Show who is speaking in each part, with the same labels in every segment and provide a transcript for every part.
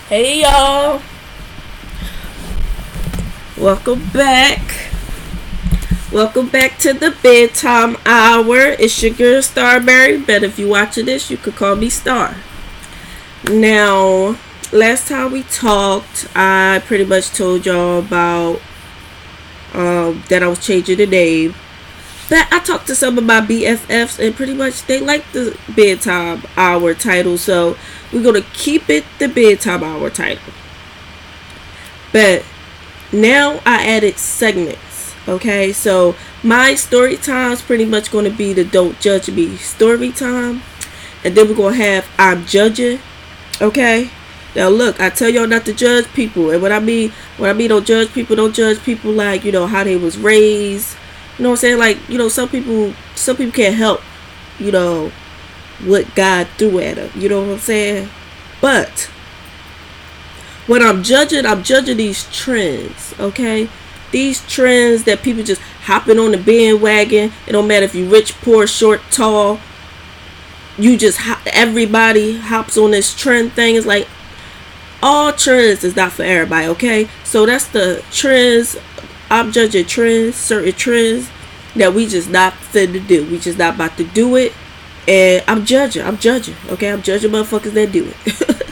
Speaker 1: Hey y'all, welcome back. Welcome back to the bedtime hour. It's your girl Starberry, but if you're watching this, you could call me Star. Now, last time we talked, I pretty much told y'all about that I was changing the name. But I talked to some of my BFFs, and pretty much they like the bedtime hour title, so we're gonna keep it the bedtime hour title. But now I added segments. Okay, so my story time is pretty much going to be the Don't Judge Me story time, and then we're going to have I'm Judging. Okay, now look, I tell y'all not to judge people, and when I mean don't judge people like, how they was raised. You know what I'm saying? Like, some people can't help, you know what God threw at them. You know what I'm saying? But when I'm judging these trends, okay? These trends that people just hopping on the bandwagon. It don't matter if you rich, poor, short, tall. Everybody hops on this trend thing. It's like all trends is not for everybody, okay? So that's the trends. I'm judging trends, certain trends that we just not finna do. We just not about to do it. And I'm judging, okay? I'm judging motherfuckers that do it.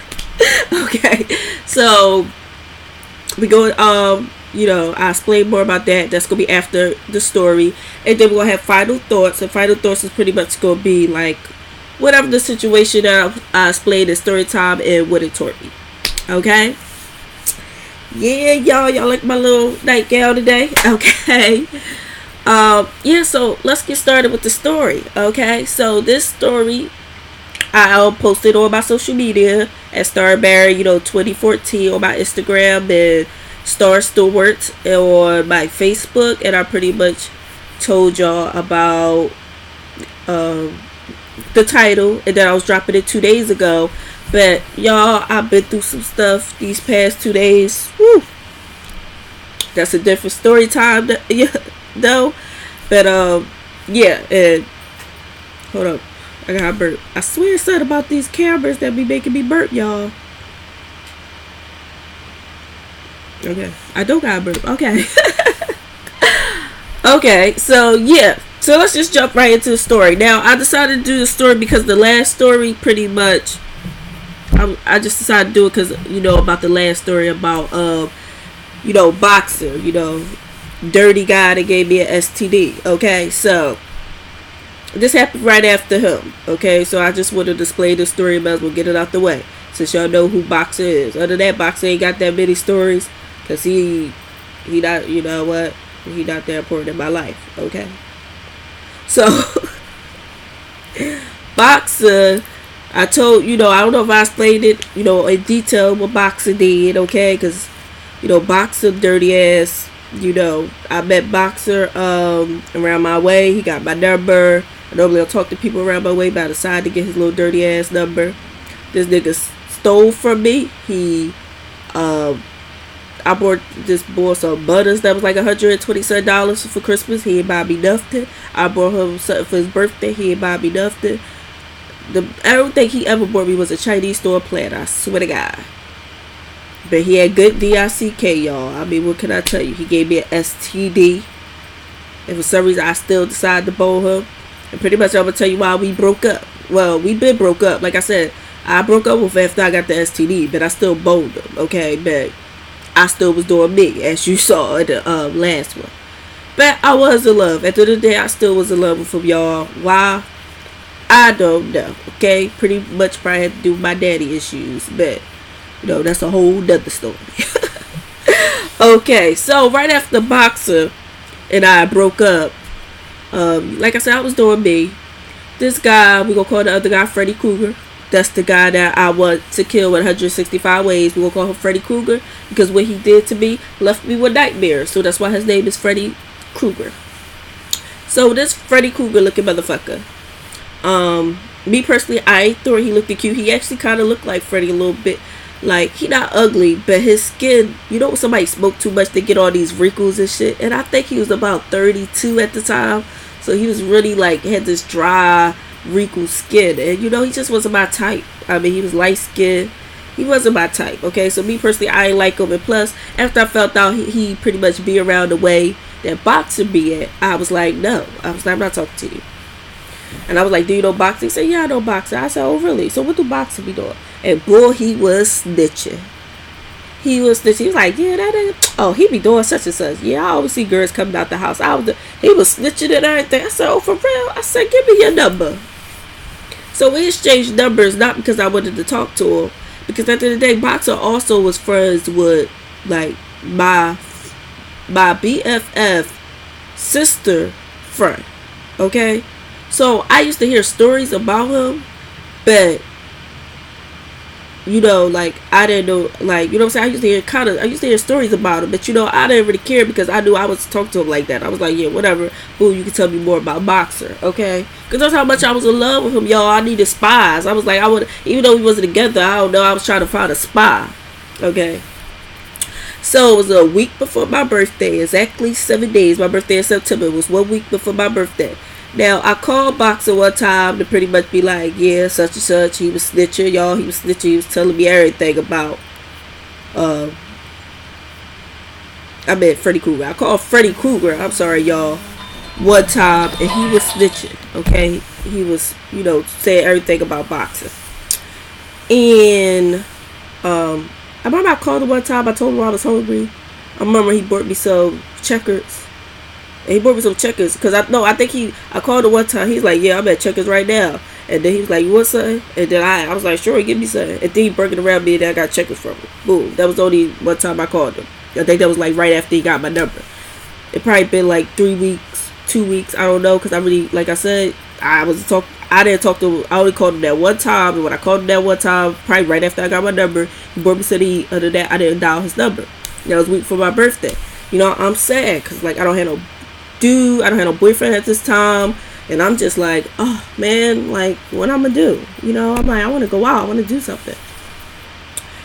Speaker 1: Okay, so we go. I explain more about that. That's gonna be after the story, and then we're gonna have final thoughts. And final thoughts is pretty much gonna be like whatever the situation that I explained in story time and what it taught me. Okay. Yeah, y'all like my little nightgown today? Okay. Yeah. So let's get started with the story. Okay. So this story, I'll post it on my social media at Starberry, 2014 on my Instagram, and Star Stewart on my Facebook. And I pretty much told y'all about the title, and then I was dropping it 2 days ago. But y'all, I've been through some stuff these past 2 days. Woo! That's a different story time, though. But yeah, and hold up. I got a burp. I swear something about these cameras that be making me burp, y'all. Okay. I don't got a burp. Okay. Okay, so yeah. So let's just jump right into the story. Now, I decided to do the story because the last story pretty much I just decided to do it because, about the last story about boxer, dirty guy that gave me an STD. Okay, so this happened right after him. Okay, so I just wanted to display the story, might as well get it out the way, since y'all know who Boxer is. Other than that, Boxer ain't got that many stories, because he not, he not that important in my life. Okay, so Boxer, I told, I don't know if I explained it, in detail what Boxer did. Okay, because Boxer dirty ass. I met Boxer around my way. He got my number. I normally don't talk to people around my way, but I decided to get his little dirty ass number. This nigga stole from me. I bought this boy some butters that was like $127 for Christmas. He ain't buy me nothing. I bought him something for his birthday. He ain't buy me nothing. I don't think he ever bought me was a Chinese store plant. I swear to God. But he had good DICK, y'all. I mean, what can I tell you? He gave me an STD. And for some reason, I still decided to bowl him. And pretty much, I'm going to tell you why we broke up. Well, we been broke up. Like I said, I broke up with him after I got the STD. But I still bowled him, okay? But I still was doing me, as you saw in the last one. But I was in love. At the end of the day, I still was in love with him, y'all. Why? I don't know, okay? Pretty much probably had to do with my daddy issues. But that's a whole nother story. Okay, so right after Boxer and I broke up, like I said, I was doing me. This guy, we gonna call the other guy Freddy Krueger. That's the guy that I want to kill in 165 ways. We gonna call him Freddy Krueger because what he did to me left me with nightmares. So that's why his name is Freddy Krueger. So this Freddy Krueger looking motherfucker. Me personally, I thought he looked cute. He actually kind of looked like Freddy a little bit. Like, he not ugly, but his skin, when somebody smoke too much, they get all these wrinkles and shit. And I think he was about 32 at the time. So he was really like, had this dry, wrinkled skin. And he just wasn't my type. I mean, he was light skinned. He wasn't my type, okay? So me personally, I ain't like him. And plus, after I felt out he pretty much be around the way that Boxer be at, I was like, no. I was like, I'm not talking to you. And I was like, do you know boxing? He said, yeah, I know boxing. I said, oh, really? So what do Boxer be doing? And boy, he was snitching. He was like, yeah, that is. Oh, he be doing such and such. Yeah, I always see girls coming out the house. He was snitching and everything. I said, oh, for real? I said, give me your number. So we exchanged numbers, not because I wanted to talk to him, because at the end of the day, Boxer also was friends with like my BFF sister friend. Okay, so I used to hear stories about him, but like I didn't know, like, you know what I'm saying? I used to hear stories about him, but I didn't really care because I knew I was talking to him like that. I was like, yeah, whatever. Boo, you can tell me more about Boxer, okay? Because that's how much I was in love with him, y'all. I needed spies. I was like, even though we wasn't together, I don't know, I was trying to find a spy, okay? So it was a week before my birthday, exactly 7 days. My birthday in September. It was 1 week before my birthday. Now, I called Boxer one time to pretty much be like, yeah, such and such. He was snitching, y'all. He was snitching. He was telling me everything about, Freddy Krueger. I called Freddy Krueger, I'm sorry, y'all, one time, and he was snitching, okay? He was, saying everything about Boxer. And, I remember I called him one time. I told him I was hungry. I remember he bought me some Checkers. And he bought me some Checkers because I think I called him one time. He's like, yeah, I'm at Checkers right now. And then he was like, you want something? And then I was like, sure, give me something. And then he brought around me and then I got Checkers from him. Boom. That was only one time I called him. I think that was like right after he got my number. It probably been like 3 weeks, 2 weeks. I don't know, because I really, like I said, I didn't talk to him. I only called him that one time. And when I called him that one time, probably right after I got my number, he brought me to other than that, I didn't dial his number. That was a week for my birthday. I'm sad because like I don't have no boyfriend at this time, and I'm just like, oh man, like what I'm gonna do? I'm like, I want to go out, I want to do something.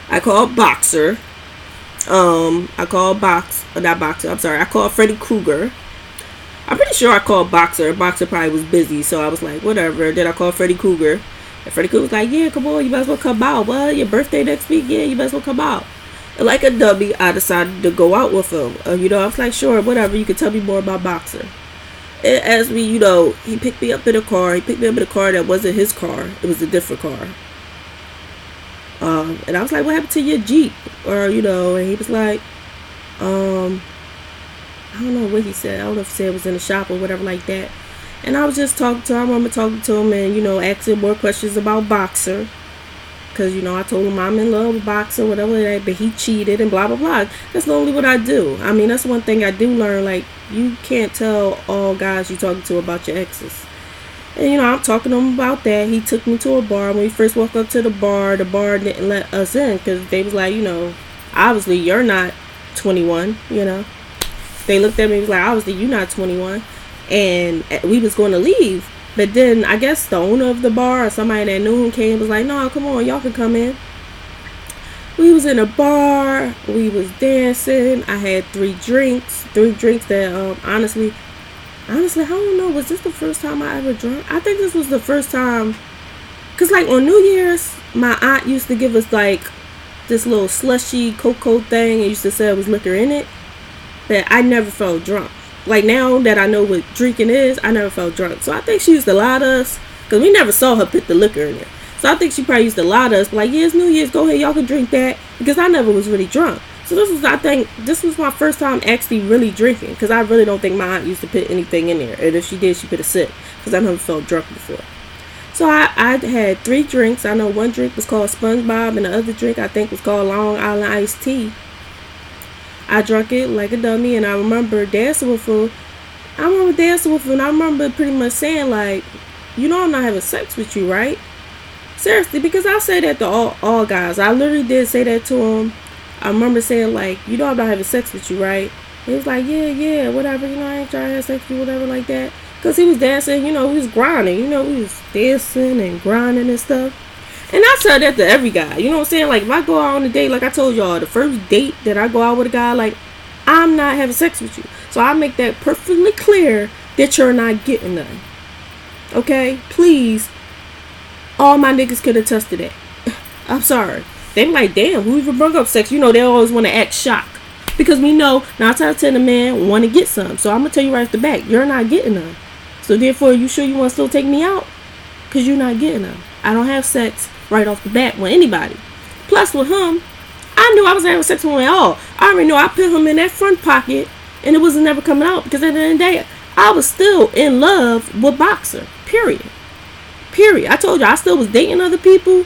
Speaker 1: I called Boxer. I called I called Freddy Krueger. I'm pretty sure I called Boxer. Boxer probably was busy, so I was like, whatever. Then I called Freddy Krueger, and Freddy Krueger was like, yeah, come on, you might as well come out. What? Your birthday next week? Yeah, you might as well come out. And like a dummy, I decided to go out with him. I was like, sure, whatever. You can tell me more about Boxer. And as we, he picked me up in a car. He picked me up in a car that wasn't his car. It was a different car. And I was like, what happened to your Jeep? Or, and he was like, I don't know what he said. I don't know if he said it was in the shop or whatever like that. And I was just talking to him. I remember talking to him and, asking more questions about Boxer. Because, I told him I'm in love with Boxer, whatever that, but he cheated and blah, blah, blah. That's normally what I do. I mean, that's one thing I do learn. Like, you can't tell all guys you're talking to about your exes. And, I'm talking to him about that. He took me to a bar. When we first walked up to the bar didn't let us in because they was like, obviously you're not 21, They looked at me and was like, obviously you're not 21. And we was going to leave. But then I guess the owner of the bar or somebody that knew him came and was like, no, come on, y'all can come in. We was in a bar. We was dancing. I had 3 drinks that honestly, I don't know. Was this the first time I ever drank? I think this was the first time. Because like on New Year's, my aunt used to give us like this little slushy cocoa thing. It used to say it was liquor in it. But I never felt drunk. Like now that I know what drinking is, I never felt drunk. So I think she used to lie to us because we never saw her put the liquor in it. So I think she probably used to lie to us, like, yeah, it's New Year's, go ahead, y'all can drink that, because I never was really drunk. So this was my first time actually really drinking, because I really don't think my aunt used to put anything in there, and if she did, she put a sip, because I never felt drunk before. So I had 3 drinks. I know one drink was called SpongeBob, and the other drink I think was called Long Island Iced Tea. I drank it like a dummy, and I remember dancing with him. And I remember pretty much saying, like, I'm not having sex with you, right? Seriously, because I say that to all guys. I literally did say that to him. I remember saying, like, I'm not having sex with you, right? He was like, yeah, whatever, I ain't trying to have sex with you, whatever, like that. Because he was dancing, he was grinding, he was dancing and grinding and stuff. And I tell that to every guy, you know what I'm saying? Like, if I go out on a date, like I told y'all, the first date that I go out with a guy, like, I'm not having sex with you. So I make that perfectly clear that you're not getting none. Okay? Please. All my niggas could attest to that. I'm sorry. They be like, damn, who even brought up sex? You know, they always want to act shocked. Because we know 9 times out of 10 the man want to get some. So I'm going to tell you right off the bat, you're not getting none. So therefore, you sure you want to still take me out? Because you're not getting none. I don't have sex right off the bat with anybody. Plus with him, I knew I was having sex with him at all. I already knew I put him in that front pocket and it was never coming out. Because at the end of the day, I was still in love with Boxer. Period. I told you, I still was dating other people,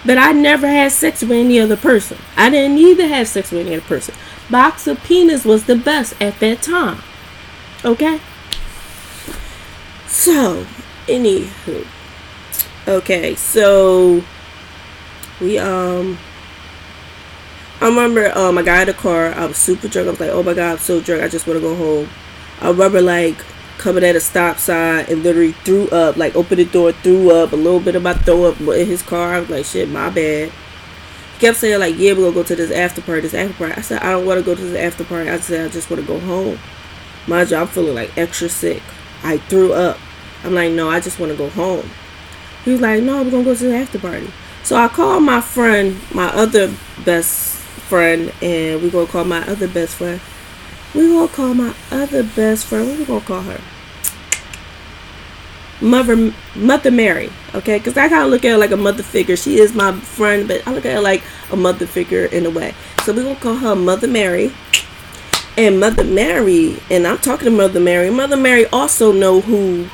Speaker 1: but I never had sex with any other person. I didn't need to have sex with any other person. Boxer penis was the best at that time. Okay? So, anywho. Okay, so we I remember I got in the car, I was super drunk. I was like, oh my god, I'm so drunk, I just want to go home. I remember like coming at a stop sign and literally threw up, like opened the door, threw up, a little bit of my throw up in his car. I was like, shit, my bad. He kept saying like, yeah, we're gonna go to this after party. I said, I don't want to go to this after party. I said, I just want to go home. Mind you, I'm feeling like extra sick. I threw up. I'm like, no, I just want to go home. He was like, no, we're gonna go to the after party. So I called my friend, my other best friend, and we're gonna call my other best friend. We're gonna call my other best friend. What are we gonna call her? Mother Mary, okay? Because I kind of look at her like a mother figure. She is my friend, but I look at her like a mother figure in a way. So we're going to call her Mother Mary. And Mother Mary, and I'm talking to Mother Mary. Mother Mary also know who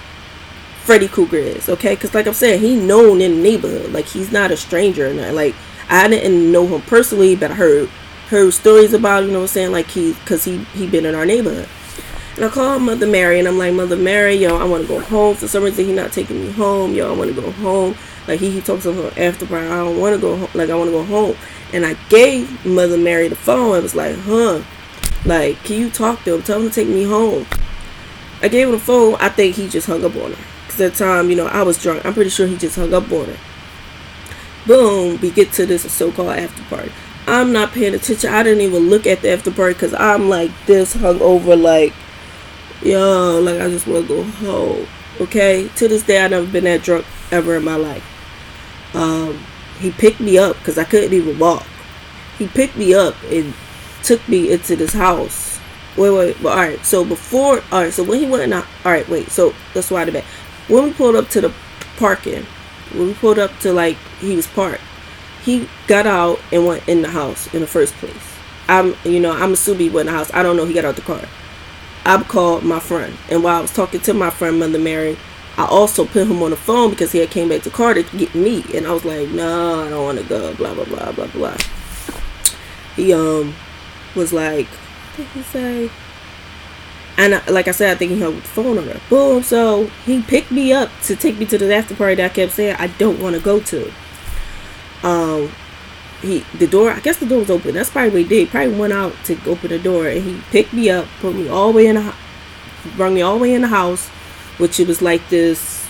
Speaker 1: Freddy Krueger is, okay? Because like I'm saying, he known in the neighborhood. Like, he's not a stranger. And like, I didn't know him personally, but I heard stories about him, you know what I'm saying? Like, because he been in our neighborhood. And I called Mother Mary, and I'm like, Mother Mary, yo, I want to go home. For some reason, he not taking me home. Yo, I want to go home. Like, he talks to her after party. I don't want to go home. Like, I want to go home. And I gave Mother Mary the phone. I was like, like, can you talk to him? Tell him to take me home. I gave him the phone. I think he just hung up on her. Because at the time, you know, I was drunk. I'm pretty sure he just hung up on her. Boom, we get to this so-called after party. I'm not paying attention. I didn't even look at the after party because I'm like this hungover, like, yo, like I just want to go home. Okay, to this day I never been that drunk ever in my life. He picked me up because I couldn't even walk. He picked me up and took me into this house. Wait, but alright, so when he went in, alright, wait, so that's why the back. When we pulled up to the parking, when we pulled up to like he was parked, he got out and went in the house in the first place. I'm assuming he went in the house. I don't know. He got out the car. I called my friend, and while I was talking to my friend Mother Mary, I also put him on the phone because he had came back to the car to get me, and I was like, no, I don't want to go. Blah blah blah blah blah. He was like, what did he say? And like I said, I think he hung the phone on her. Boom. So he picked me up to take me to the after party that I kept saying I don't want to go to. The door, I guess the door was open. That's probably what he did. He probably went out to open the door, and he picked me up, put me all the way in the, brought me all the way in the house, which it was like this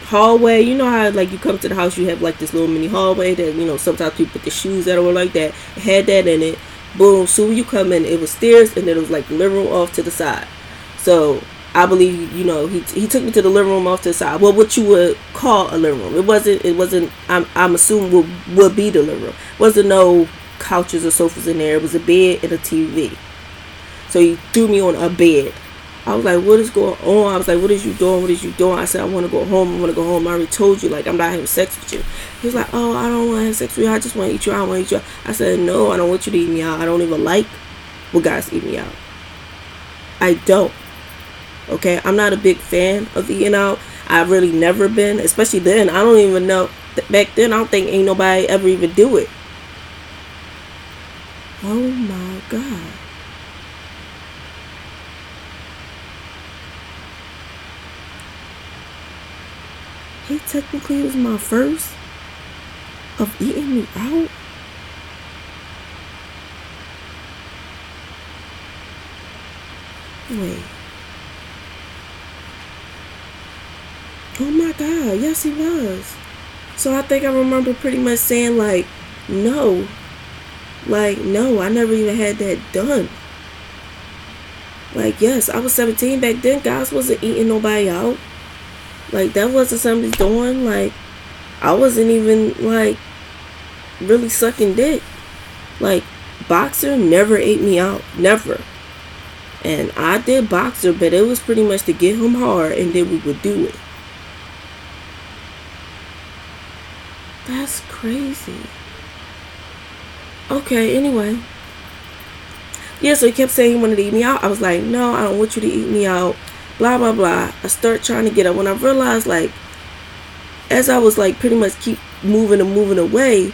Speaker 1: hallway. You know how like you come to the house, you have like this little mini hallway that, you know, sometimes people put the shoes that were like that. It had that in it. Boom. So when you come in, it was stairs, and then it was like the living room off to the side. So I believe, you know, he took me to the living room off to the side. Well, what you would call a living room. It wasn't, I'm assuming would be the living room. Wasn't no couches or sofas in there. It was a bed and a TV. So he threw me on a bed. I was like, what is going on? I was like, what is you doing? What is you doing? I said, I want to go home. I want to go home. I already told you, like, I'm not having sex with you. He was like, oh, I don't want to have sex with you. I just want to eat you. I don't want to eat you out. I said, no, I don't want you to eat me out. I don't even like when guys eat me out. I don't. Okay, I'm not a big fan of eating out. I've really never been, especially then. I don't even know. Back then, I don't think ain't nobody ever even do it. Oh my God. He technically was my first of eating me out. Wait. Oh my God, yes he was. So I think I remember pretty much saying like, no, I never even had that done. Like, yes, I was 17 back then. Guys wasn't eating nobody out. Like, that wasn't something doing. Like, I wasn't even like, really sucking dick. Like, Boxer never ate me out. Never. And I did Boxer, but it was pretty much to get him hard, and then we would do it. That's crazy. Okay, anyway. Yeah, so he kept saying he wanted to eat me out. I was like, no, I don't want you to eat me out. Blah, blah, blah. I start trying to get up. When I realized, like, as I was, like, pretty much keep moving and moving away,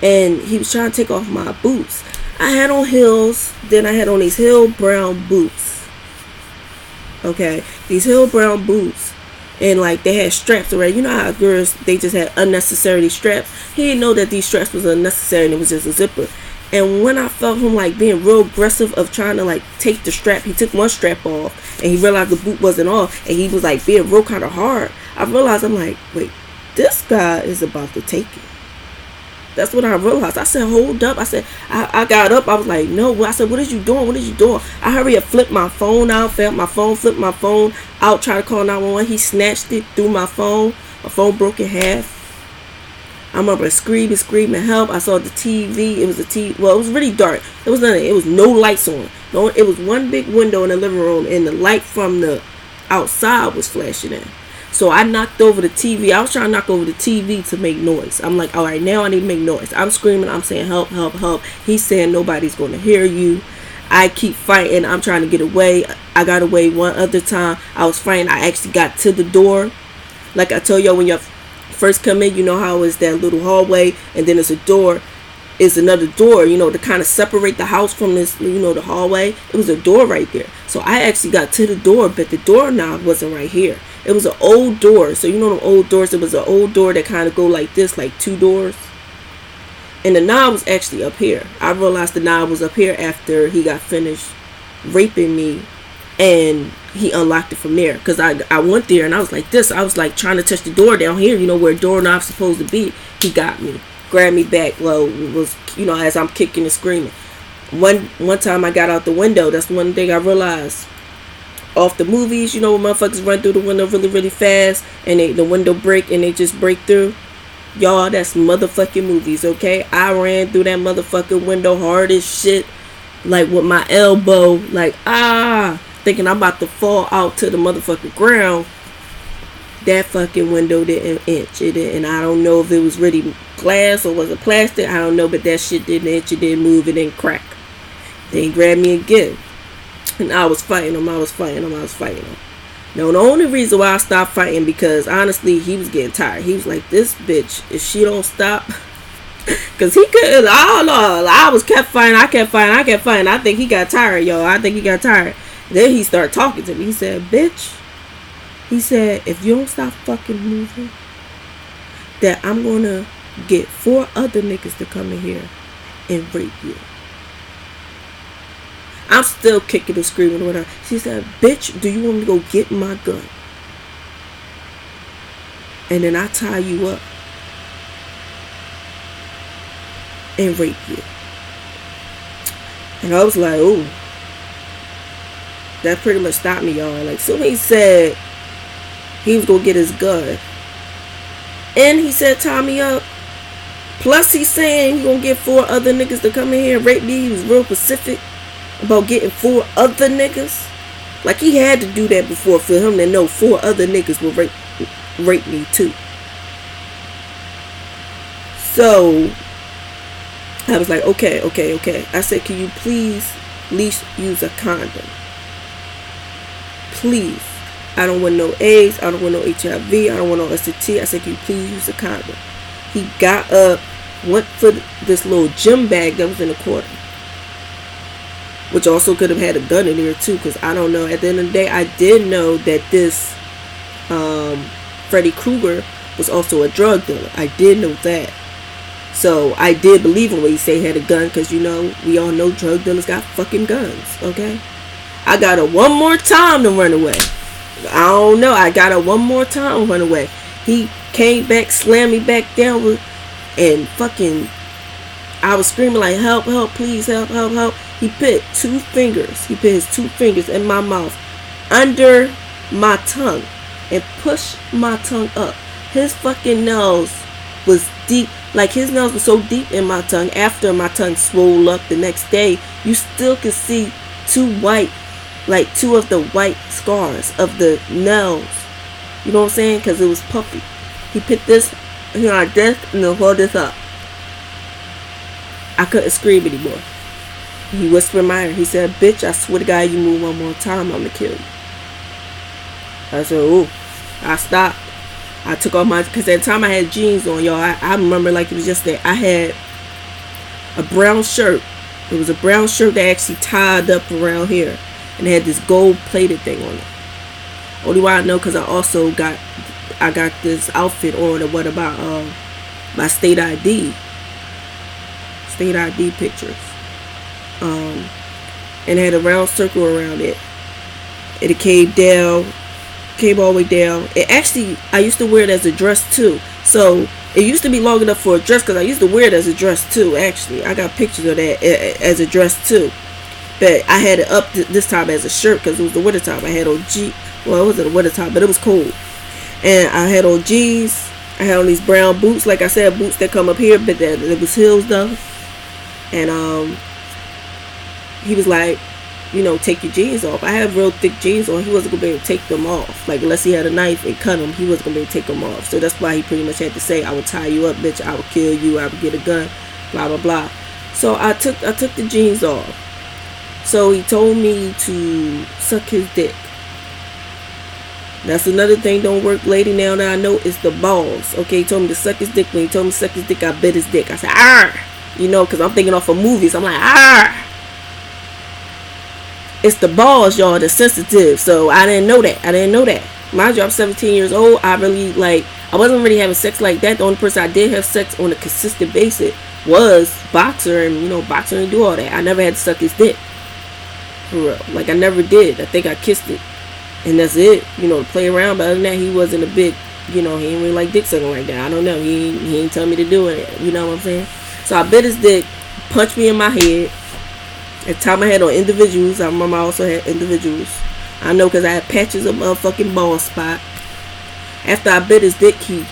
Speaker 1: and he was trying to take off my boots. I had on heels. Then I had on these heel brown boots. Okay? These heel brown boots. And, like, they had straps already. You know how girls, they just had unnecessary straps. He didn't know that these straps was unnecessary and it was just a zipper. And when I felt him, like, being real aggressive of trying to, like, take the strap, he took one strap off. And he realized the boot wasn't off. And he was, like, being real kind of hard. I realized, I'm like, wait, this guy is about to take it. That's what I realized. I said, hold up. I said, I got up. I was like, no. I said, what is you doing? What is you doing? I hurry up, flipped my phone out, flipped my phone out, tried to call 911. He snatched it through my phone. My phone broke in half. I remember screaming, help. I saw the TV. It was a TV. Well, it was really dark. It was nothing. It was no lights on. No, it was one big window in the living room, and the light from the outside was flashing in. So I knocked over the TV. I was trying to knock over the TV to make noise. I'm like, all right, now I need to make noise. I'm screaming. I'm saying, help, help, help. He's saying nobody's going to hear you. I keep fighting. I'm trying to get away. I got away one other time. I was fighting. I actually got to the door. Like I told y'all, when you first come in, you know how it's that little hallway, and then there's a door. It's another door, you know, to kind of separate the house from this, you know, the hallway. It was a door right there. So I actually got to the door, but the doorknob wasn't right here. It was an old door. So you know the old doors, it was an old door that kind of go like this, like two doors. And the knob was actually up here. I realized the knob was up here after he got finished raping me, and he unlocked it from there. Because I went there and I was like this. I was like trying to touch the door down here, you know, where doorknob's supposed to be. He got me. Grabbed me back. Well, it was, you know, as I'm kicking and screaming. One time I got out the window. That's one thing I realized. Off the movies, you know, when motherfuckers run through the window really, really fast, and the window break and they just break through. Y'all, that's motherfucking movies, okay? I ran through that motherfucking window hard as shit, like with my elbow, like, thinking I'm about to fall out to the motherfucking ground. That fucking window didn't inch. It didn't, and I don't know if it was really glass or was it plastic. I don't know, but that shit didn't inch. It didn't move. It didn't crack. They grabbed me again. And I was fighting him. Now, the only reason why I stopped fighting, because honestly, he was getting tired. He was like, this bitch, if she don't stop, because he couldn't, I don't know. I kept fighting. I think he got tired, yo. Then he started talking to me. He said, bitch, he said, if you don't stop fucking moving, that I'm going to get 4 other niggas to come in here and rape you. I'm still kicking and screaming with her. She said, bitch, do you want me to go get my gun? And then I tie you up and rape you. And I was like, ooh. That pretty much stopped me, y'all. Like, so he said he was going to get his gun. And he said, tie me up. Plus, he's saying he's going to get 4 other niggas to come in here and rape me. He was real specific about getting 4 other niggas. Like, he had to do that before for him to know 4 other niggas will rape me too. So I was like, okay. I said, can you please at least use a condom? Please. I don't want no AIDS. I don't want no HIV. I don't want no STD. I said, can you please use a condom? He got up, went for this little gym bag that was in the corner, which also could have had a gun in there too, because I don't know. At the end of the day, I did know that this Freddy Krueger was also a drug dealer. I did know that. So I did believe him when he said he had a gun, because, you know, we all know drug dealers got fucking guns, okay? I got her one more time to run away. I don't know. I got her one more time to run away. He came back, slammed me back down, and fucking, I was screaming like, help, please, help. He put his 2 fingers in my mouth, under my tongue, and pushed my tongue up. His fucking nose was deep, Like, his nails were so deep in my tongue. After my tongue swole up the next day, you still could see two of the white scars of the nails. You know what I'm saying? Because it was puffy. He put this, like this, and then hold this up. I couldn't scream anymore. He whispered in my ear. He said, "Bitch, I swear to God, you move one more time, I'm gonna kill you." I said, "Ooh." I stopped. I took off because at the time I had jeans on, y'all. I remember like it was just that I had a brown shirt. It was a brown shirt that actually tied up around here, and it had this gold plated thing on it. Only why I know because I got this outfit on, or what about my state ID pictures, and it had a round circle around it. It came all the way down. It actually, I used to wear it as a dress too. So it used to be long enough for a dress because I used to wear it as a dress too. Actually, I got pictures of that as a dress too. But I had it up this time as a shirt because it was the winter time. I had on well, it wasn't the winter time, but it was cold. And I had on jeans. I had on these brown boots, like I said, boots that come up here, but it was heels though. And he was like, take your jeans off. I have real thick jeans on. He wasn't going to be able to take them off. Like, unless he had a knife and cut them, he wasn't going to be able to take them off. So that's why he pretty much had to say, "I would tie you up, bitch. I would kill you. I would get a gun, blah, blah, blah." So I took the jeans off. So he told me to suck his dick. That's another thing don't work, lady, now that I know, is the balls. Okay, he told me to suck his dick. When he told me to suck his dick, I bit his dick. I said, "Arr!" Because I'm thinking off of movies. I'm like, "Arr!" It's the balls, y'all, that's sensitive. So I didn't know that. Mind you, I'm 17 years old. I wasn't really having sex like that. The only person I did have sex on a consistent basis was Boxer. And, Boxer didn't do all that. I never had to suck his dick. For real. Like, I never did. I think I kissed it. And that's it. To play around. But other than that, he wasn't a big, he ain't really like dick sucking like that. I don't know. He ain't tell me to do it. You know what I'm saying? So I bit his dick, punched me in my head. At the time I had on individuals. I remember I also had individuals. I know because I had patches of motherfucking ball spot. After I bit his dick, he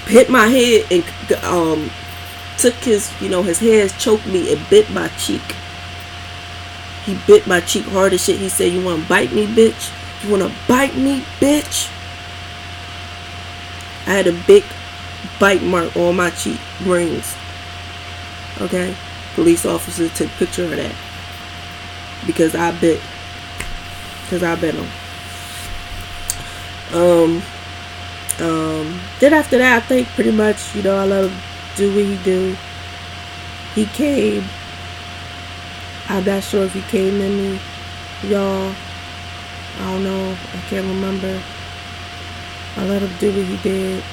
Speaker 1: hit my head and took his hands, choked me and bit my cheek. He bit my cheek hard as shit. He said, "You want to bite me, bitch? You want to bite me, bitch?" I had a big bite mark on my cheek rings. Okay? Police officers took a picture of that. Because I bit him. Then after that, I think pretty much, I let him do what he do. He came. I'm not sure if he came in me, y'all. I don't know. I can't remember. I let him do what he did.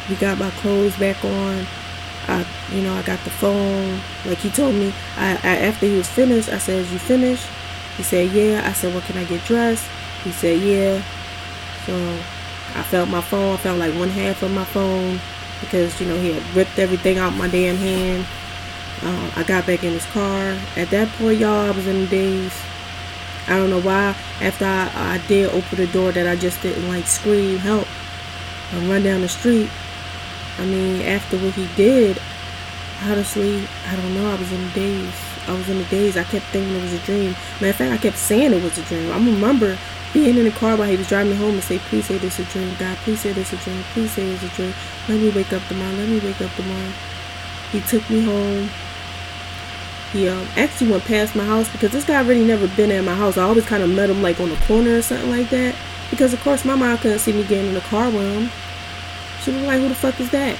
Speaker 1: We got my clothes back on. I got the phone. Like he told me, after he was finished, I said, "Is you finished?" He said, "Yeah." I said, "Well, can I get dressed?" He said, "Yeah." So I felt my phone. I felt like one half of my phone because, he had ripped everything out my damn hand. I got back in his car. At that point, y'all, I was in a daze. I don't know why. After I did open the door, that I just didn't scream help and run down the street. After what he did, honestly, I don't know. I was in a daze. I kept thinking it was a dream. Matter of fact, I kept saying it was a dream. I remember being in the car while he was driving me home and say, "Please say this is a dream. God, please say this is a dream. Please say it's a dream. Let me wake up tomorrow. He took me home. He actually went past my house because this guy really never been at my house. I always kind of met him on the corner or something like that. Because, of course, my mom couldn't see me getting in the car with him. She was like, "Who the fuck is that?"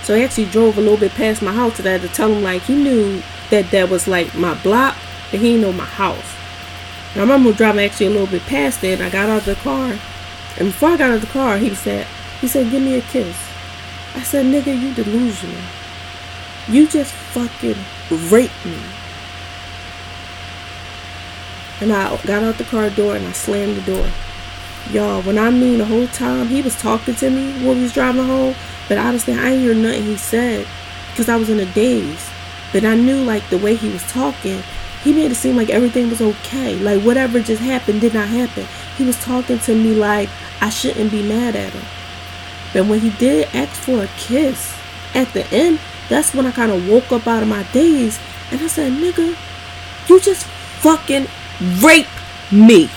Speaker 1: So he actually drove a little bit past my house, and I had to tell him he knew that was my block, but he didn't know my house. And I remember driving actually a little bit past it, and I got out of the car. And before I got out of the car, he said, "Give me a kiss." I said, "Nigga, you delusional. You just fucking raped me." And I got out the car door and I slammed the door. Y'all, when the whole time he was talking to me when we was driving home, but honestly, I ain't hear nothing he said because I was in a daze. But I knew the way he was talking, he made it seem like everything was okay. Whatever just happened did not happen. He was talking to me like I shouldn't be mad at him. But when he did ask for a kiss at the end, that's when I kind of woke up out of my daze. And I said, nigga, you just fucking raped me.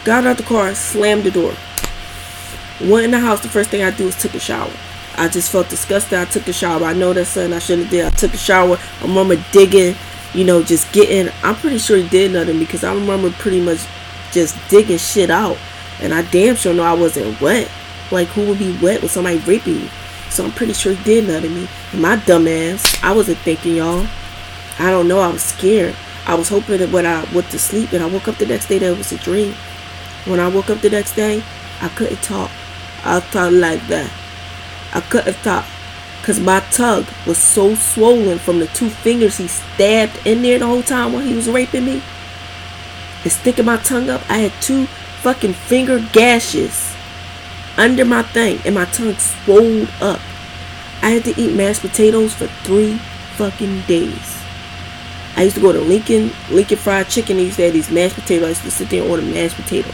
Speaker 1: Got out the car, slammed the door. Went in the house, the first thing I do is took a shower. I just felt disgusted. I took a shower. I know that's something I shouldn't have did. I took a shower. I remember digging, just getting. I'm pretty sure he did nothing because I remember pretty much just digging shit out. And I damn sure know I wasn't wet. Like, who would be wet with somebody raping you? So I'm pretty sure he did nothing to me. And my dumb ass, I wasn't thinking, y'all. I don't know. I was scared. I was hoping that when I went to sleep and I woke up the next day that it was a dream. When I woke up the next day, I couldn't talk. I thought like that. I couldn't talk because my tongue was so swollen from the 2 fingers he stabbed in there the whole time while he was raping me. And sticking my tongue up, I had 2 fucking finger gashes under my thing and my tongue swelled up. I had to eat mashed potatoes for 3 fucking days. I used to go to Lincoln Fried Chicken. They used to have these mashed potatoes. I used to sit there and order mashed potatoes.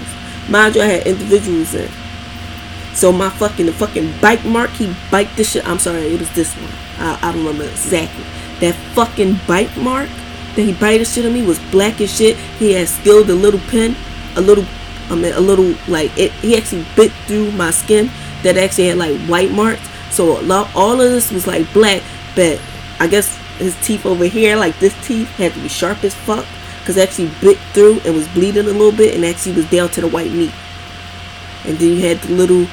Speaker 1: Mind you, I had individuals in. So the fucking bite mark, he bite this shit. I'm sorry, it was this one. I don't remember exactly. That fucking bite mark that he bite the shit on me was black as shit. He had still the little pin, like it. He actually bit through my skin that actually had like white marks. So all of this was like black, but I guess his teeth over here, like this teeth, had to be sharp as fuck because it actually bit through and was bleeding a little bit and actually was down to the white meat. And then you had the little,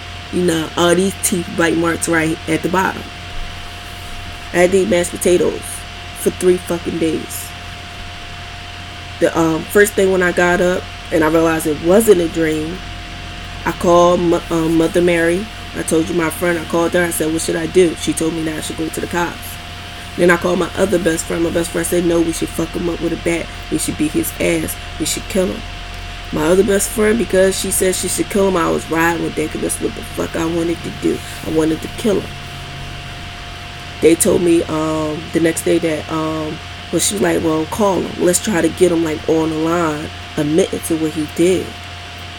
Speaker 1: all these teeth bite marks right at the bottom. I had to eat mashed potatoes for 3 fucking days. The first thing when I got up and I realized it wasn't a dream, I called Mother Mary. I told you my friend, I called her. I said, what should I do? She told me that I should go to the cops. Then I called my other best friend. My best friend said, no, we should fuck him up with a bat. We should beat his ass. We should kill him. My other best friend, because she said she should kill him, I was riding with that because that's what the fuck I wanted to do. I wanted to kill him. They told me the next day that, she was like, well, call him. Let's try to get him like on the line, admitting to what he did.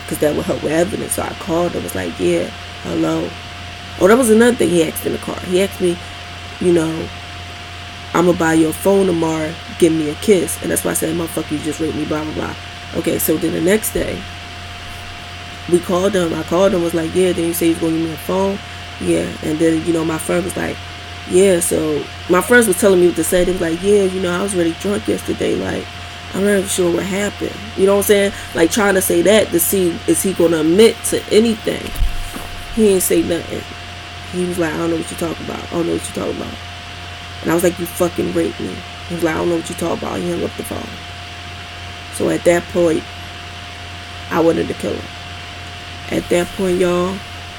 Speaker 1: Because that would help with evidence. So I called him. Was like, yeah, hello. Oh, that was another thing he asked in the car. He asked me, I'm going to buy your phone tomorrow. Give me a kiss. And that's why I said, motherfucker, you just raped me, blah, blah, blah. Okay, so then the next day, we called him. I called him, was like, yeah, then you say he's going to give me a phone. Yeah, and then, my friend was like, yeah, so my friends was telling me what to say. They was like, yeah, I was really drunk yesterday. Like, I'm not even sure what happened. You know what I'm saying? Like, trying to say that to see, is he going to admit to anything? He ain't say nothing. He was like, I don't know what you're talking about. I don't know what you're talking about. And I was like, you fucking raped me. He was like, I don't know what you're talking about. He hung up the phone. So at that point, I wanted to kill him. At that point, y'all,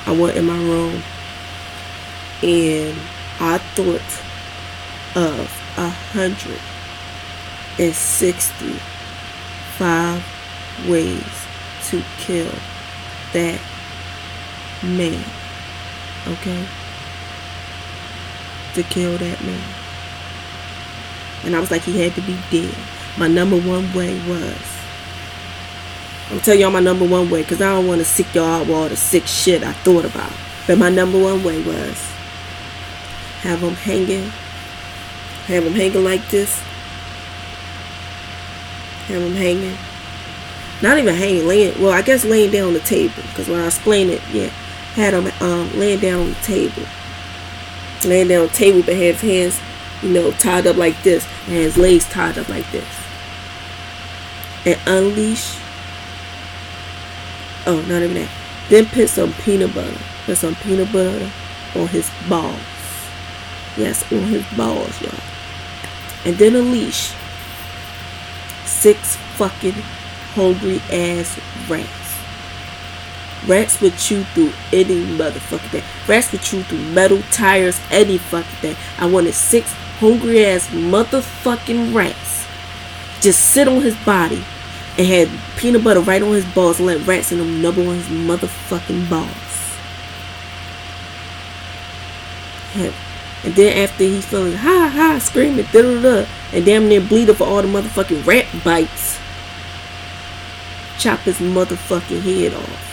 Speaker 1: I went in my room and I thought of 165 ways to kill that man. Okay? To kill that man. And I was like, he had to be dead. My number 1 way was, I'm telling y'all my number 1 way because I don't want to sick y'all out with all the sick shit I thought about. But my number 1 way was have him hanging like this. Have him hanging. Not even hanging, laying down on the table. Because when I explained it, yeah, had him laying down on the table. Laying down on the table, but have his hands, tied up like this. And his legs tied up like this. And unleash. Oh, not even that. Then put some peanut butter. Put some peanut butter on his balls. Yes, on his balls, y'all. And then unleash 6 fucking hungry ass rats. Rats would chew through any motherfucking thing. Rats would chew through metal, tires, any fucking thing. I wanted 6 hungry ass motherfucking rats just sit on his body and had peanut butter right on his balls and let rats in them nibble on his motherfucking balls. And then after he's feeling screaming, and damn near bleeding for all the motherfucking rat bites, chop his motherfucking head off.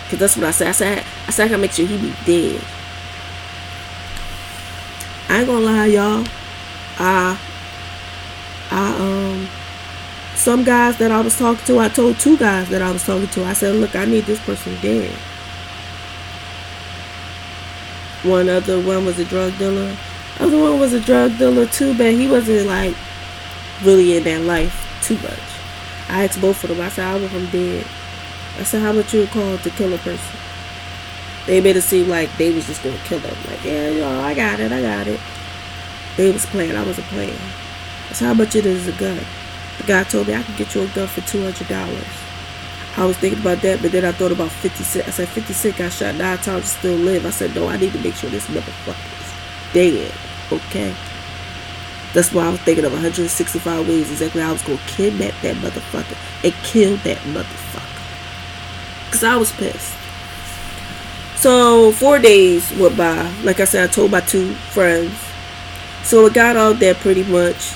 Speaker 1: Cause that's what I said. I I said I gotta make sure he be dead. I ain't gonna lie, y'all. Some guys that I was talking to, I told 2 guys that I was talking to, I said, look, I need this person dead. One was a drug dealer. Other one was a drug dealer too, but he wasn't like really in that life too much. I asked both of them. I said, I want him dead. I said, how much you would call to kill a person? They made it seem like they was just gonna kill them. Like, yeah, yo, I got it. They was playing. I wasn't playing. I said, how much it is a gun? The guy told me I could get you a gun for $200. I was thinking about that, but then I thought about 50 Cent. I said, 50 Cent got shot 9 times and still live. I said, no, I need to make sure this motherfucker is dead. Okay? That's why I was thinking of 165 ways exactly how I was going to kidnap that motherfucker and kill that motherfucker. Because I was pissed. So 4 days went by. Like I said, I told my 2 friends. So it got out there pretty much.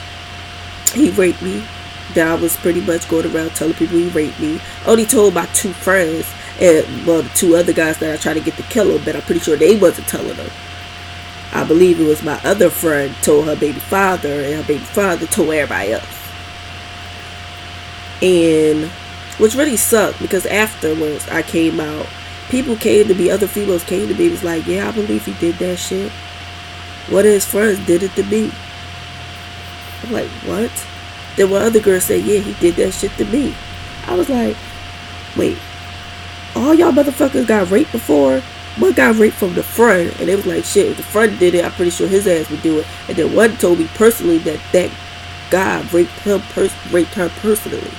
Speaker 1: He raped me. That I was pretty much going around telling people he raped me. Only told my 2 friends, and well, the 2 other guys that I tried to get to kill him, but I'm pretty sure they wasn't telling them. I believe it was my other friend told her baby father, and her baby father told everybody else. And which really sucked, because afterwards I came out, people came to me, other females came to me, was like, yeah, I believe he did that shit. One of his friends did it to me. I'm like, what? Then one other girl said, yeah, he did that shit to me. I was like, wait, all y'all motherfuckers got raped before? One got raped from the friend, and they was like, shit, if the friend did it, I'm pretty sure his ass would do it. And then one told me personally that guy raped her personally.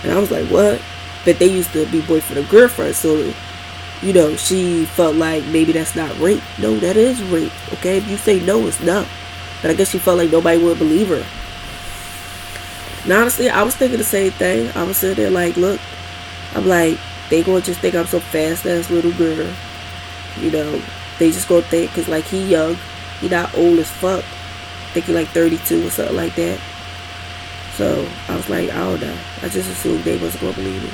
Speaker 1: And I was like, what? But they used to be boyfriend and girlfriend, so, you know, she felt like maybe that's not rape. No, that is rape, okay? If you say no, it's no. But I guess she felt like nobody would believe her. And honestly, I was thinking the same thing. I was sitting there like, look, I'm like, they gonna just think I'm some fast-ass little girl. You know, they just gonna think, because like he young, he not old as fuck. I think he like 32 or something like that. So I was like, I don't know. I just assumed they wasn't gonna believe me.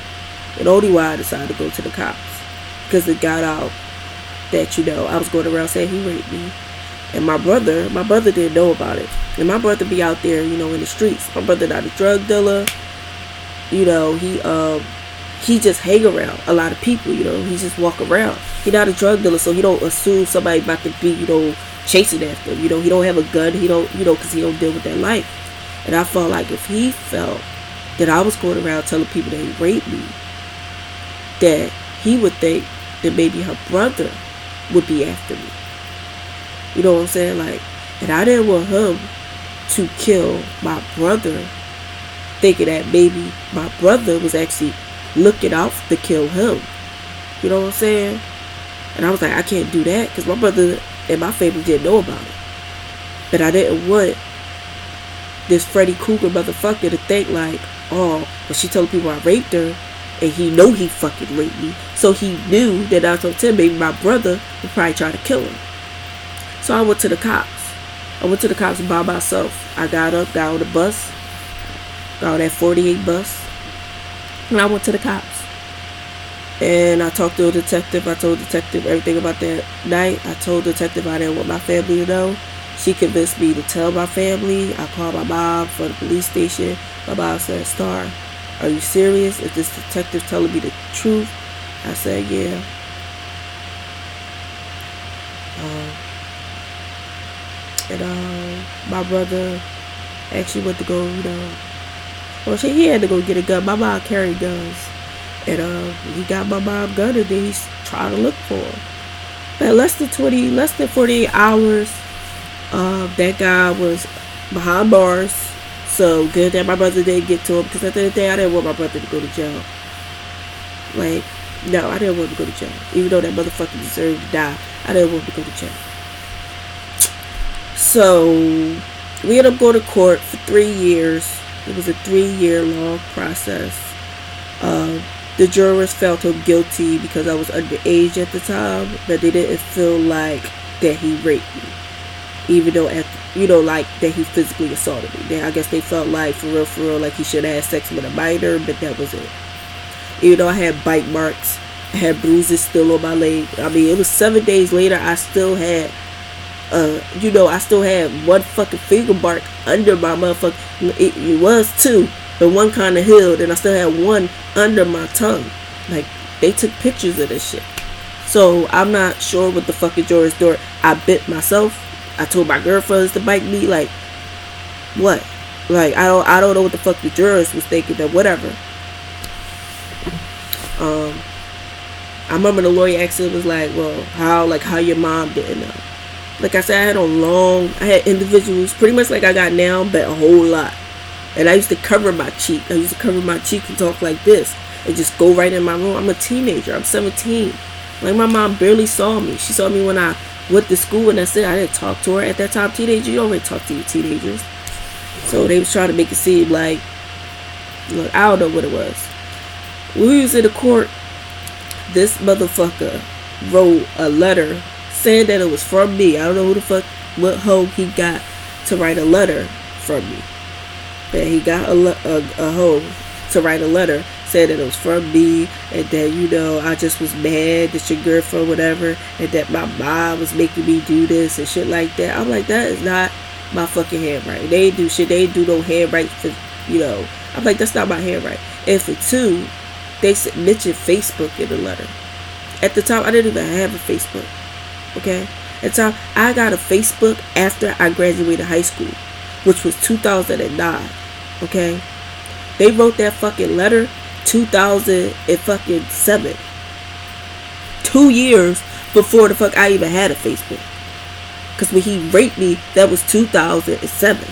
Speaker 1: And only why I decided to go to the cops, because it got out that, you know, I was going around saying he raped me. And my brother didn't know about it. And my brother be out there, you know, in the streets. My brother not a drug dealer. You know, he just hang around a lot of people, you know. He just walk around. He not a drug dealer, so he don't assume somebody about to be, you know, chasing after him. You know, he don't have a gun. He don't, you know, because he don't deal with that life. And I felt like if he felt that I was going around telling people that he raped me, that he would think that maybe her brother would be after me. You know what I'm saying? Like, and I didn't want him to kill my brother, thinking that maybe my brother was actually looking out to kill him. You know what I'm saying? And I was like, I can't do that, because my brother and my family didn't know about it. But I didn't want this Freddy Krueger motherfucker to think like, oh, well, she told people I raped her, and he know he fucking raped me. So he knew that I told him maybe my brother would probably try to kill him. So I went to the cops. I went to the cops by myself. I got up, got on the bus, got on that 48 bus, and I went to the cops. And I talked to a detective. I told the detective everything about that night. I told the detective I didn't want my family to know. She convinced me to tell my family. I called my mom from the police station. My mom said, Star, are you serious? Is this detective telling me the truth? I said, yeah. And my brother actually went to go, you know, well, he had to go get a gun. My mom carried guns. And he got my mom gun, and then he's trying to look for him. But less than 48 hours, that guy was behind bars. So good that my brother didn't get to him, because at the end of the day, I didn't want my brother to go to jail. Like, no, I didn't want him to go to jail. Even though that motherfucker deserved to die, I didn't want him to go to jail. So we ended up going to court for 3 years. It was a 3-year long process. The jurors felt him guilty because I was underage at the time, but they didn't feel like that he raped me, even though like that he physically assaulted me. Then I guess they felt like for real, like he should have had sex with a minor, but that was it. Even though I had bite marks I had bruises still on my leg. I mean, it was 7 days later. I still had, I still had one fucking finger mark under my motherfucker. It was two, but one kind of healed, and I still had one under my tongue. Like, they took pictures of this shit. So I'm not sure what the fucking Joris doing. I bit myself. I told my girlfriends to bite me. Like, what? Like, I don't know what the fuck the jurors was thinking, but whatever. I remember the lawyer asked him, was like, well, how your mom didn't know? Like I said, I had individuals, pretty much like I got now, but a whole lot. And I used to cover my cheek. I used to cover my cheek and talk like this and just go right in my room. I'm a teenager. I'm 17. Like, my mom barely saw me. She saw me when I went to school, and that's it. I didn't talk to her. At that time, teenager, you don't really talk to your teenagers. So they was trying to make it seem like, look, I don't know what it was. When we was in the court, this motherfucker wrote a letter saying that it was from me. I don't know who the fuck, what hoe he got to write a letter from me. But he got a hoe to write a letter saying that it was from me, and that, I just was mad that your girlfriend, whatever, and that my mom was making me do this and shit like that. I'm like, that is not my fucking handwriting. They ain't do shit. They ain't do no handwriting for, I'm like, that's not my handwriting. And for two, they mentioned Facebook in the letter. At the time, I didn't even have a Facebook. Okay? At the time, I got a Facebook after I graduated high school, which was 2009. Okay? They wrote that fucking letter 2007. 2 years before the fuck I even had a Facebook. Because when he raped me, that was 2007.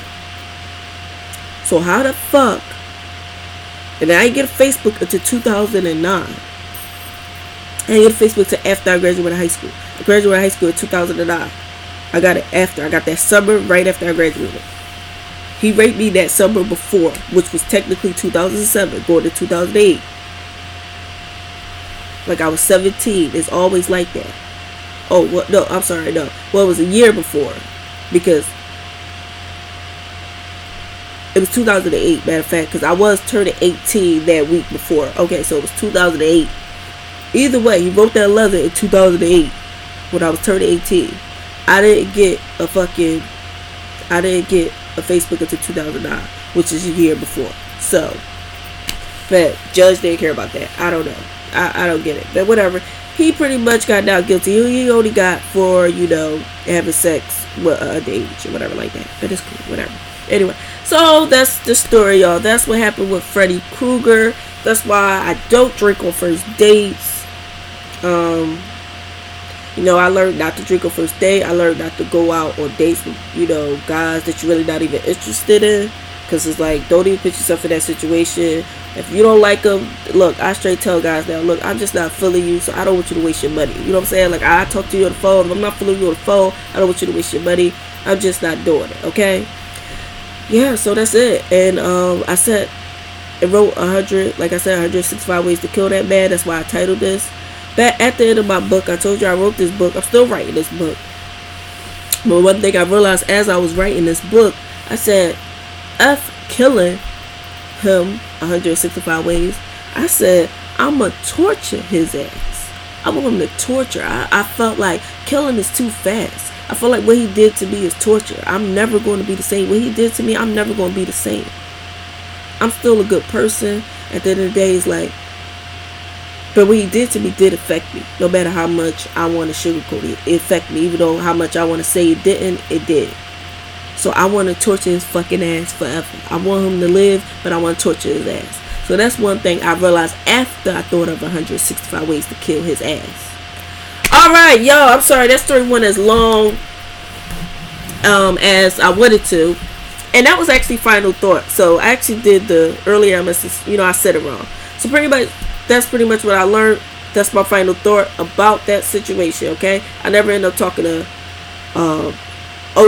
Speaker 1: So how the fuck? And I didn't get a Facebook until 2009. I didn't get a Facebook until after I graduated high school. I graduated high school in 2009. I got it after. I got that summer right after I graduated. He raped me that summer before, which was technically 2007, going to 2008. Like, I was 17. It's always like that. Oh, what? No, I'm sorry, no. Well, it was a year before, because it was 2008, matter of fact, because I was turning 18 that week before. Okay, so it was 2008. Either way, he wrote that letter in 2008 when I was turning 18. I didn't get a Facebook until 2009, which is a year before. So, but judge didn't care about that. I don't know. I don't get it. But whatever. He pretty much got not guilty. He only got for, having sex with underage or whatever like that. But it's cool. Whatever. Anyway, so that's the story, y'all. That's what happened with Freddy Krueger. That's why I don't drink on first dates. I learned not to drink on first date. I learned not to go out on dates with, guys that you're really not even interested in. Because it's like, don't even put yourself in that situation. If you don't like them, look, I straight tell guys now, look, I'm just not feeling you, so I don't want you to waste your money. You know what I'm saying? Like, I talk to you on the phone. If I'm not feeling you on the phone, I don't want you to waste your money. I'm just not doing it, okay? Yeah, so that's it. And I said, it wrote 165 ways to kill that man. That's why I titled this. But at the end of my book, I told you I wrote this book. I'm still writing this book. But one thing I realized as I was writing this book, I said, F killing him 165 ways. I said, I'm going to torture his ass. I want him to torture. I felt like killing is too fast. I feel like what he did to me is torture. I'm never going to be the same. What he did to me, I'm never going to be the same. I'm still a good person. At the end of the day, it's like, but what he did to me did affect me. No matter how much I want to sugarcoat it, it affected me. Even though how much I want to say it didn't, it did. So I want to torture his fucking ass forever. I want him to live, but I want to torture his ass. So that's one thing I realized after I thought of 165 ways to kill his ass. Alright, y'all. I'm sorry. That story went as long as I wanted to. And that was actually final thought. So I actually did earlier, I said it wrong. So that's pretty much what I learned. That's my final thought about that situation, okay? I never ended up talking to, oh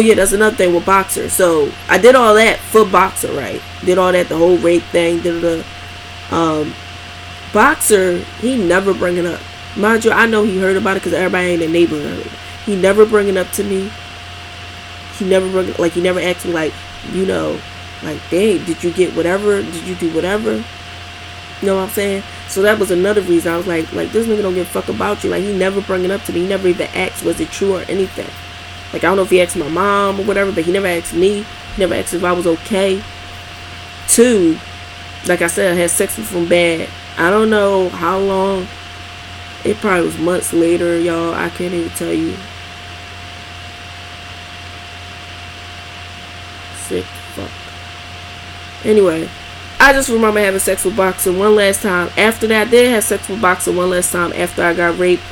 Speaker 1: yeah, that's another thing with Boxer. So I did all that for Boxer, right? Did all that, the whole rape thing, Boxer, he never bring it up. Mind you, I know he heard about it because everybody in the neighborhood heard it. He never bring it up to me. He never asked me like, dang, did you get whatever? Did you do whatever? You know what I'm saying? So that was another reason I was like this nigga don't give a fuck about you. Like, he never bring it up to me. He never even asked was it true or anything. Like, I don't know if he asked my mom or whatever, but he never asked me. He never asked if I was okay. 2, like I said, I had sex with him bad. I don't know how long. It probably was months later, y'all. I can't even tell you. Sick fuck. Anyway, I just remember having sex with Boxer one last time. After that, I did have sex with Boxer one last time after I got raped.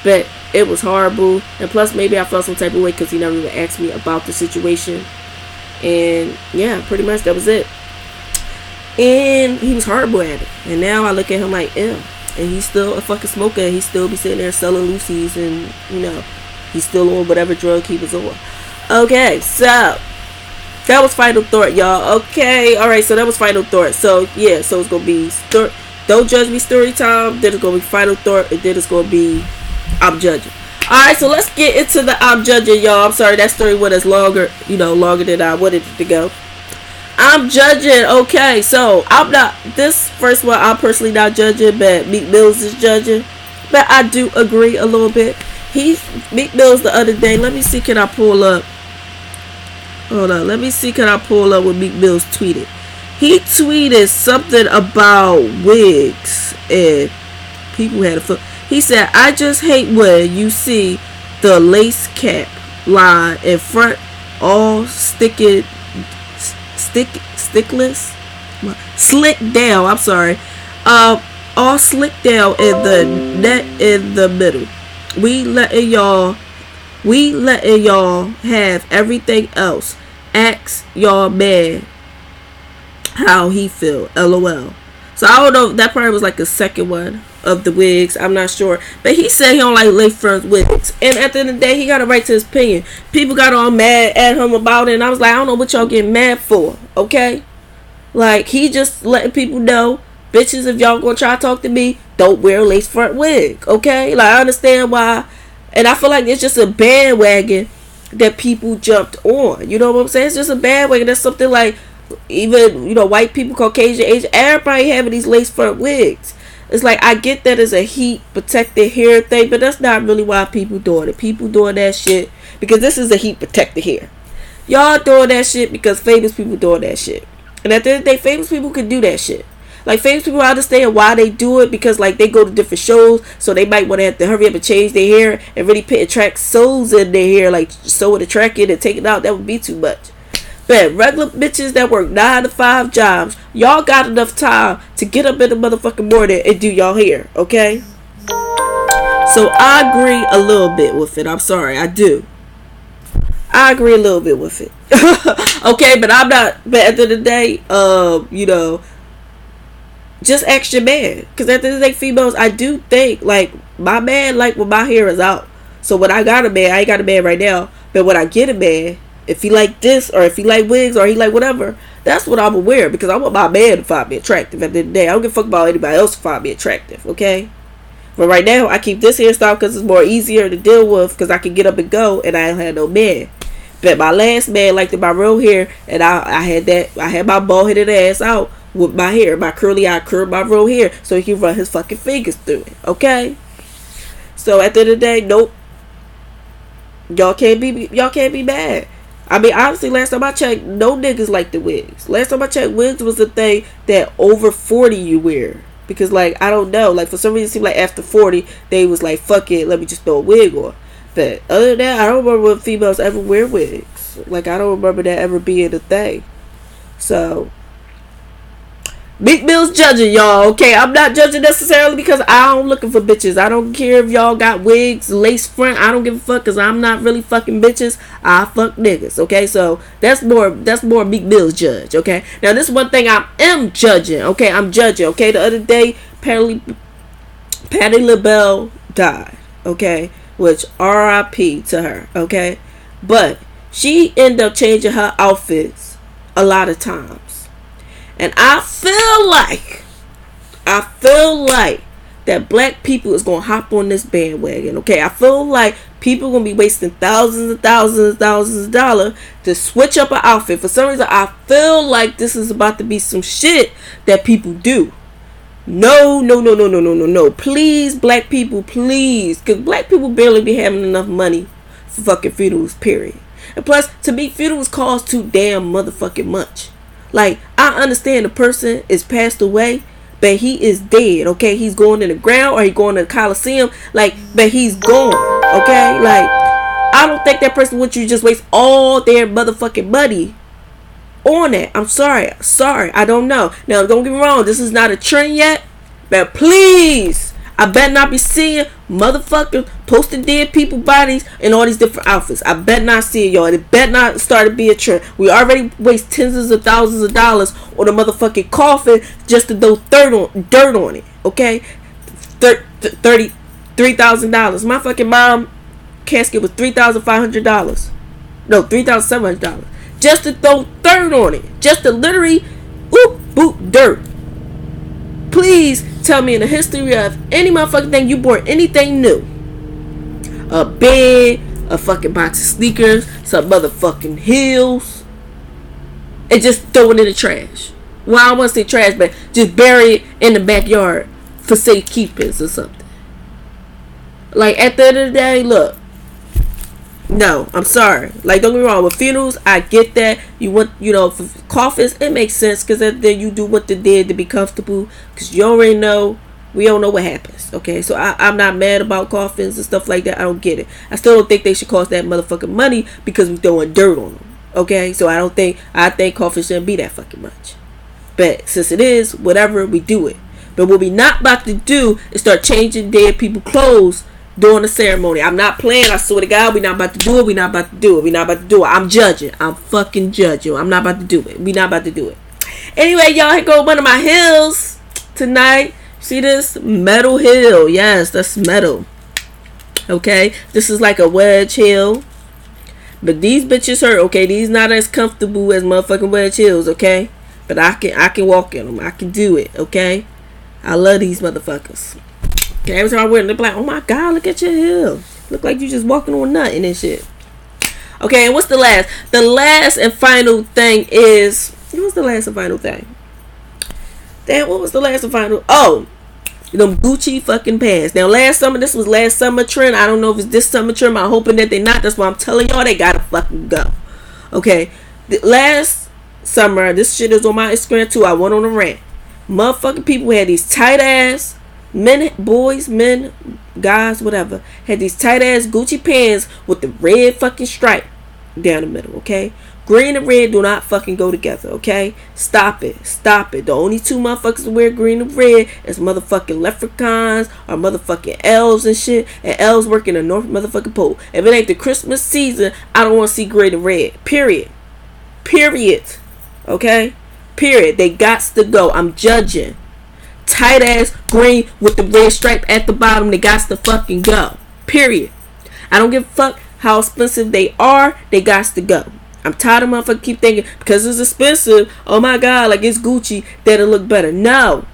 Speaker 1: But it was horrible. And plus, maybe I felt some type of way because he never even asked me about the situation. And yeah, pretty much that was it. And he was horrible at it. And now I look at him like, ew. And he's still a fucking smoker. He still be sitting there selling Lucy's. And, you know, he's still on whatever drug he was on. Okay, so that was Final Thought, y'all. Okay, alright, so that was Final Thought. So, yeah, so it's going to be Don't Judge Me story time. Then it's going to be Final Thought. And then it's going to be I'm Judging. Alright, so let's get into the I'm Judging, y'all. I'm sorry, that story went as longer than I wanted it to go. I'm judging. Okay, so I'm not, this first one I'm personally not judging, but Meek Mills is judging. But I do agree a little bit. Meek Mills the other day, let me see, can I pull up? Hold on, let me see, can I pull up what Meek Mills tweeted? He tweeted something about wigs and people had a foot. He said, I just hate when you see the lace cap line in front all slick down. I'm sorry. All slick down in the net in the middle. We letting y'all have everything else. Ask y'all man how he feel. LOL. So I don't know. That probably was like the second one of the wigs. I'm not sure. But he said he don't like lace front wigs. And at the end of the day, he got a right to his opinion. People got all mad at him about it. And I was like, I don't know what y'all getting mad for. Okay? Like, he just letting people know, bitches, if y'all gonna try to talk to me, don't wear a lace front wig. Okay? Like, I understand why. And I feel like it's just a bandwagon that people jumped on. You know what I'm saying? It's just a bandwagon. That's something like, even, you know, white people, Caucasian, Asian, everybody having these lace front wigs. It's like, I get that as a heat protected hair thing, but that's not really why people doing it. People doing that shit because this is a heat protected hair. Y'all doing that shit because famous people doing that shit. And at the end of the day, famous people can do that shit. Like, famous people, I understand why they do it, because like they go to different shows, so they might want to have to hurry up and change their hair and really attract souls in their hair, like sew it, attract it, and take it out. That would be too much. But regular bitches that work 9 to 5 jobs, y'all got enough time to get up in the motherfucking morning and do y'all hair, okay? So I agree a little bit with it. I'm sorry, I do. I agree a little bit with it. Okay, but I'm not. But at the end of the day, you know, just ask your man. Because at the end of the day, females, I do think, like, my man like when my hair is out. So when I got a man, I ain't got a man right now. But when I get a man, if he like this, or if he like wigs, or he like whatever, that's what I'm aware. Because I want my man to find me attractive at the end of the day. I don't give a fuck about anybody else to find me attractive, okay? But right now, I keep this hairstyle because it's more easier to deal with. Because I can get up and go, and I don't have no man. But my last man liked my real hair, and I had my bald-headed ass out with my hair, my curly, I curled my real hair so he can run his fucking fingers through it, okay? So at the end of the day, nope, y'all can't be mad. I mean, honestly, last time I checked, no niggas like the wigs. Last time I checked, wigs was the thing that over 40 you wear. Because, like, I don't know, like, for some reason it seemed like after 40 they was like, fuck it, let me just throw a wig on. But other than that, I don't remember when females ever wear wigs. Like, I don't remember that ever being a thing. So Meek Mill's judging, y'all, okay? I'm not judging necessarily because I'm looking for bitches. I don't care if y'all got wigs, lace front. I don't give a fuck because I'm not really fucking bitches. I fuck niggas, okay? So that's more Meek Mill's judge, okay? Now, this one thing I am judging, okay? I'm judging, okay? The other day, Patti LaBelle died, okay? Which, R.I.P. to her, okay? But she ended up changing her outfits a lot of times. And I feel like that black people is going to hop on this bandwagon, okay? I feel like people are going to be wasting thousands and thousands of dollars to switch up an outfit. For some reason, I feel like this is about to be some shit that people do. No, no, no, no, no, no, no, no. Please, black people, please. Because black people barely be having enough money for fucking funerals, period. And plus, to me, funerals cost too damn motherfucking much. Like, I understand the person is passed away, but he is dead, okay? He's going in the ground or he going to the Coliseum. Like, but he's gone, okay? Like, I don't think that person would you just waste all their motherfucking money on that. I'm sorry. I don't know. Now, don't get me wrong. This is not a trend yet. But please, I better not be seeing motherfuckers posting dead people bodies in all these different outfits. I better not see it, y'all. It better not start to be a trend. We already waste tens of thousands of dollars on a motherfucking coffin just to throw dirt on it. Okay? $33,000. My fucking mom casket was $3,500. No, $3,700. Just to throw dirt on it. Just to literally boop dirt. Please tell me in the history of any motherfucking thing you bought anything new. A bed, a fucking box of sneakers, some motherfucking heels, and just throw it in the trash. Well, I don't want to say trash, but just bury it in the backyard for safekeeping or something. Like, at the end of the day, look. No, I'm sorry. Like, don't get me wrong. With funerals, I get that. You want, for coffins, it makes sense. Because then you do what they did to be comfortable. Because you already know, we don't know what happens. Okay, so I'm not mad about coffins and stuff like that. I don't get it. I still don't think they should cost that motherfucking money because we're throwing dirt on them. Okay, so I think coffins shouldn't be that fucking much. But since it is, whatever, we do it. But what we not about to do is start changing dead people's clothes during the ceremony. I'm not playing. I swear to God, we're not about to do it. We're not about to do it. We're not about to do it. I'm judging. I'm fucking judging. I'm not about to do it. We're not about to do it. Anyway, y'all, here go one of my heels tonight. See this? Metal heel. Yes, that's metal. Okay? This is like a wedge heel. But these bitches hurt, okay? These not as comfortable as motherfucking wedge heels, okay? But I can walk in them. I can do it, okay? I love these motherfuckers. Okay, every time I wear them, they're like, oh my God, look at your heel. Look like you just walking on nothing and shit. Okay, and what's the last? The last and final thing is... What's the last and final thing? Damn, what was the last and final... Oh, them Gucci fucking pants. Now, this was last summer trend. I don't know if it's this summer trend. I'm hoping that they're not. That's why I'm telling y'all they gotta fucking go. Okay, last summer, this shit is on my Instagram too. I went on a rant. Motherfucking people had these tight ass... men, guys, whatever, had these tight ass Gucci pants with the red fucking stripe down the middle, okay? Green and red do not fucking go together, okay? Stop it. The only two motherfuckers that wear green and red is motherfucking leprechauns or motherfucking elves and shit. And elves work in the North motherfucking Pole. If it ain't the Christmas season, I don't want to see green and red. Period. Okay? Period. They gots to go. I'm judging. Tight ass green with the red stripe at the bottom, they got to fucking go. Period. I don't give a fuck how expensive they are, they got to go. I'm tired of motherfuckers keep thinking because it's expensive, oh my God, like it's Gucci, that'll look better. No.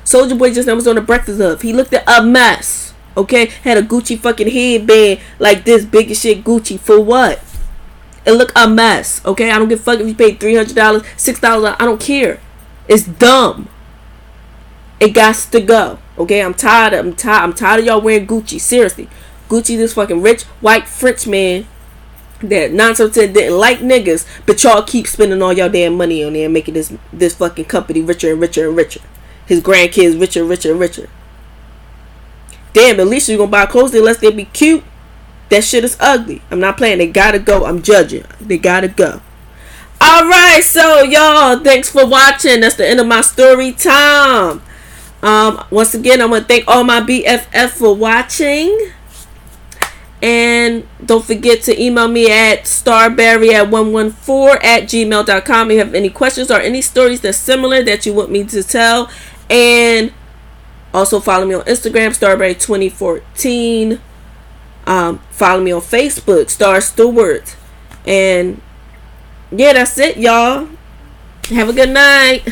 Speaker 1: Soulja Boy just now was on the Breakfast Club. He looked at a mess. Okay? Had a Gucci fucking headband like this, big as shit Gucci. For what? It look a mess. Okay? I don't give a fuck if you paid $300, $6,000. I don't care. It's dumb. It got to go. Okay, I'm tired of y'all wearing Gucci. Seriously. Gucci, this fucking rich white French man that 9 out of 10 didn't like niggas, but y'all keep spending all y'all damn money on there and making this fucking company richer and richer and richer. His grandkids richer and richer and richer. Damn, at least you're gonna buy clothes unless they be cute. That shit is ugly. I'm not playing. They gotta go. I'm judging. They gotta go. Alright, so y'all, thanks for watching. That's the end of my story time. Once again, I want to thank all my BFF for watching. And don't forget to email me at starberry114@gmail.com if you have any questions or any stories that's similar that you want me to tell. And also follow me on Instagram, Starberry2014. Follow me on Facebook, Star Stewart. And yeah, that's it, y'all. Have a good night.